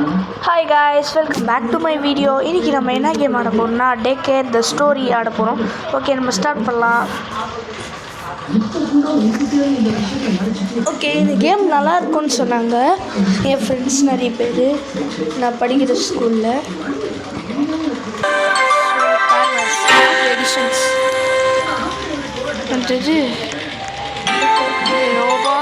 Hi guys, welcome back to my video. இன்றைக்கி நம்ம என்ன கேம் ஆட போகிறோம்னா டே கேர் த ஸ்டோரி ஆட போகிறோம். ஓகே, நம்ம ஸ்டார்ட் பண்ணலாம். ஓகே, இந்த கேம் நல்லா இருக்கும்னு சொன்னாங்க என் ஃப்ரெண்ட்ஸ் நிறைய பேர் நான் படிக்கிற ஸ்கூலில். எடிஷன்ஸ் வந்தது ரோபா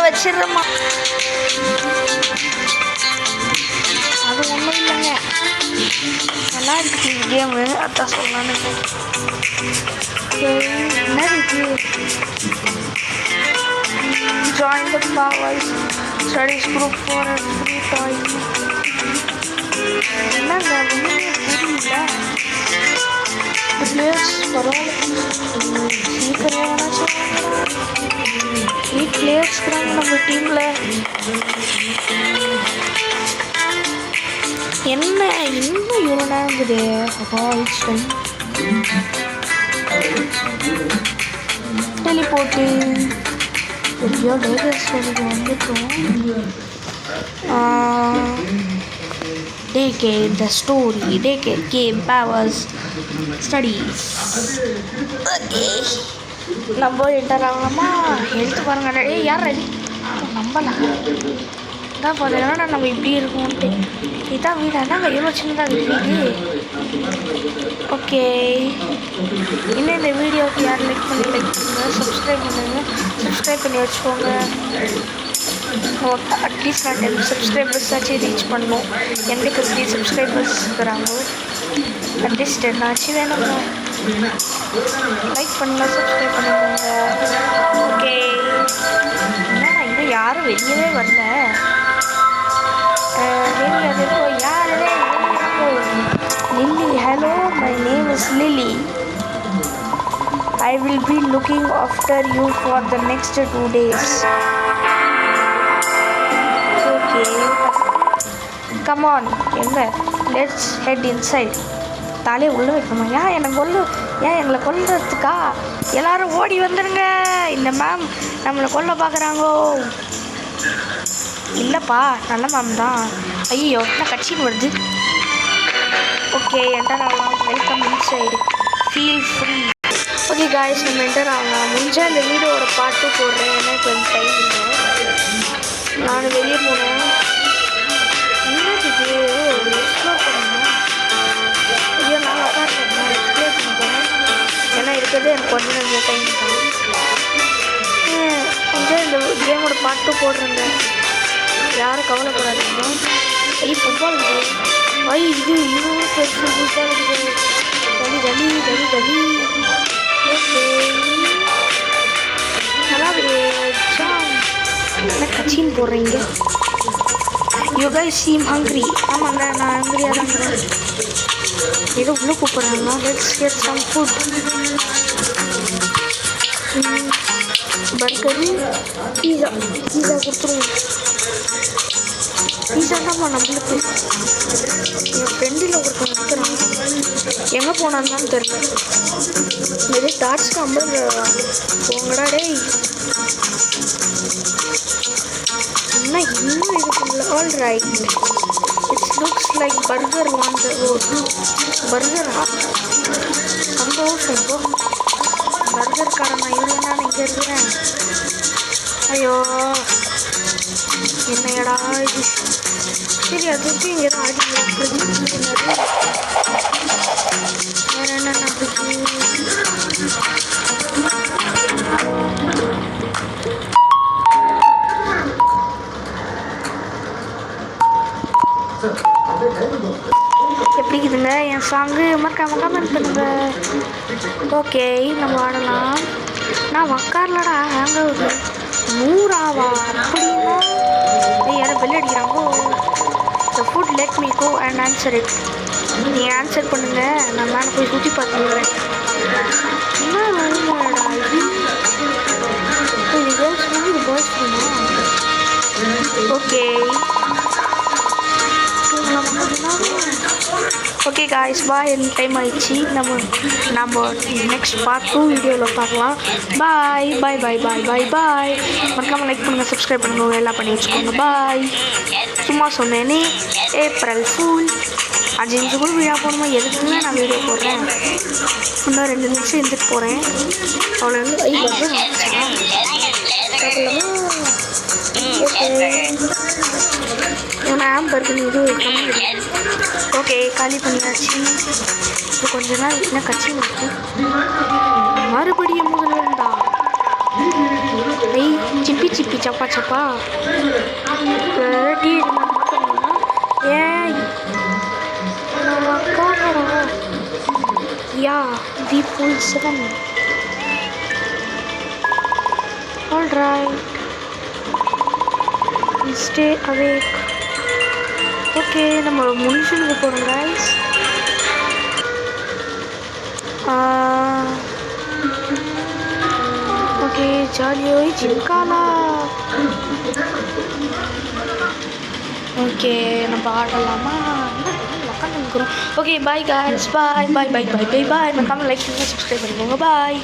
வச்சிடுறோமா, அது ஒன்றும் இல்லைங்க, நல்லா இருக்கு இந்த கேமு, அதான் சொல்லலான்னு. என்ன இருக்கு? Join the powers studies group for free time. என்னங்க ஒன்றுமே புரியல. பிளேயர்ஸ் பரவாயில்ல, சீக்கிரம் வேணாச்சும் 8 பிளேயர்ஸ் இருக்கிறாங்க நம்ம டீமில். என்ன இன்னும் இவ்வளோ நேரங்குது? அப்பா டைம் டெலிபோர்ட்டு எப்படியோ டேகர் ஸ்டோரிக்கு வந்துட்டோம். Day care the story, day care game powers studies. Okay, நம்ம என்டர் ஆகலாமா? எடுத்து பாருங்க. யார் ரெடி? நம்பலாம் தான் பார்த்தீங்கன்னா நம்ம இப்படி இருக்கோன்ட்டு. இதுதான் வீடு, அதாங்க எவ்வளோ சின்னதாக வீடு. ஓகே, இன்னும் இந்த வீடியோவுக்கு யார் லைக் பண்ணுங்க, சப்ஸ்கிரைப் பண்ணுங்கள், சப்ஸ்கிரைப் பண்ணி வச்சுக்கோங்க. அட்லீஸ்ட் நான் 10 சப்ஸ்கிரைபர்ஸ் ஆச்சு ரீச் பண்ணோம். எனக்கு 3 சப்ஸ்கிரைபர்ஸ் இருக்கிறாங்க. அட்லீஸ்ட் 10 ஆச்சு வேணுங்க. லைக் பண்ணுங்க, சப்ஸ்கிரைப் பண்ணுங்க. ஓகே, என்னடா இன்னும் யாரும் வெளியவே வரல. வெளியே யாரு? Lily. Hello, my name is Lily. I will be looking after you for the next 2 days. Okay, come on, let's head inside. தாலே உள்ள வைக்கணுமா? ஏன் எங்களை கொல்றதுக்கா? எல்லாரும் ஓடி வந்துடுங்க, இந்த மேம் நம்மளை கொல்ல பார்க்குறாங்கோ. இல்லைப்பா, நல்ல மேம் தான். ஐயோ, என்ன கட்சின்னு வருது. ஓகே, என்டர் ஆகலாம். Welcome inside, feel free. Okay guys, நம்ம என்டர் ஆகலாம். முடிஞ்சால் இந்த வீடியோட பாட்டு போடுறேன், ஏன்னா இப்போ எனக்கு டைம் இல்லை. நான் வெளியே போனேன். என்னது எக்ஸ்ப்ளோர் பண்ணணும்? ஐயோ, நான் உட்காருக்கேன், நான் எக்ஸ்ப்ளோர் பண்ண போகிறேன். ஏன்னா இருக்கிறது எனக்கு கொஞ்சம் நேரம் டைம் தான். கொஞ்சம் இந்த கேமோட பாட்டு போடுறேங்க, யாரும் கவலைப்படாதீங்க. ஃபுட்பால் இருக்குது. இது இன்னொரு பெருசு ஃபுட்பால் இருக்குது. ஜலி ஜலி ஜலி ஜலி. ஓகே, நல்லா என்ன கட்சின்னு போடுறீங்க? You guys seem hungry. ஆமாங்க, நான் ஹங்க்ரியாக தான் இருக்கிறேன். ஏதோ உள்ளே கூப்பிட்றாங்க. Let's get some food. Burger, pizza கொடுத்துருவோம். பீஸா தான்மா நம்மளுக்கு. என் ஃப்ரெண்டில் ஒருத்தவங்க இருக்கிறாங்க, எங்கே போனான்னு தெரியல. இது டார்ச்க்கு 50 போங்கடா டேய். என்ன இன்னும் இதுக்குள்ள? All right, it's looks like burger want பர்கரா? சந்தோஷம். போ பர்கர் கடை, நான் இவ்வளோ நான் இங்கே இருக்கிறேன். ஐயோ, என்னையடா இது? சரி, அதுக்கு இங்கே தான் ஆடி வேறு என்ன நடக்குது? எப்படி இருக்குதுங்க என் சாங்கு மறக்காம கமெண்ட் பண்ணுங்க. ஓகே நம்ம ஆடலாம். நான் உக்காரலடா ஹேங் ஆகுது. 100 ஆவா அப்படின்னா யாரும் பெல் அடிக்கிறாங்கோ. The food let me go and answer it. நீ ஆன்சர் பண்ணுங்க, நான் மேலே போய் சுற்றி பார்த்துக்கிறேன். என்ன ரூமாடா இது? இது கேர்ள்ஸ் ரூம், இது பாய்ஸ் ரூமா? Okay okay guys bye. Time ஆயிடுச்சு. நம்ம நெக்ஸ்ட் பார்ட் 2 வீடியோவில் பார்க்கலாம். பாய் பாய் பாய் பாய் பாய் பாய். மறக்காமல் லைக் பண்ணுங்கள், சப்ஸ்கிரைப் பண்ணுங்க, எல்லாம் பண்ணி வச்சுக்கோங்க. பாய். சும்மா சொன்னேனே ஏப்ரல் ஃபூல். 5 நிமிஷம் கூட வீடியோ போடணுமா? எதுக்குமே நான் வீடியோ போடுறேன். இன்னும் 2 நிமிஷம் இருந்துட்டு போகிறேன். அவ்வளோ ஆம்பர் இது ஓகே காலி பண்ணியாச்சு. இப்போ கொஞ்ச நாள் என்ன கட்சி இருக்கு. மறுபடியும் முதல்ல இருந்தா சிப்பி சிப்பி சப்பா சப்பா டீ மாற்றணும்னா ஏன் யா the full 7. All right stay awake. Okay நம்ம முனிஷனுக்கு போகிறோம் கைஸ். ஓகே ஜாலியாக சிக்காலா. ஓகே நம்ம ஆடலாமா? உட்காந்துருக்குறோம். Okay bye guys. பாய் பாய் பாய் பாய் பாய் பாய். மறக்காம லைக் பண்ணுங்க, சப்ஸ்கிரைப் பண்ணிக்கோங்க. பாய்.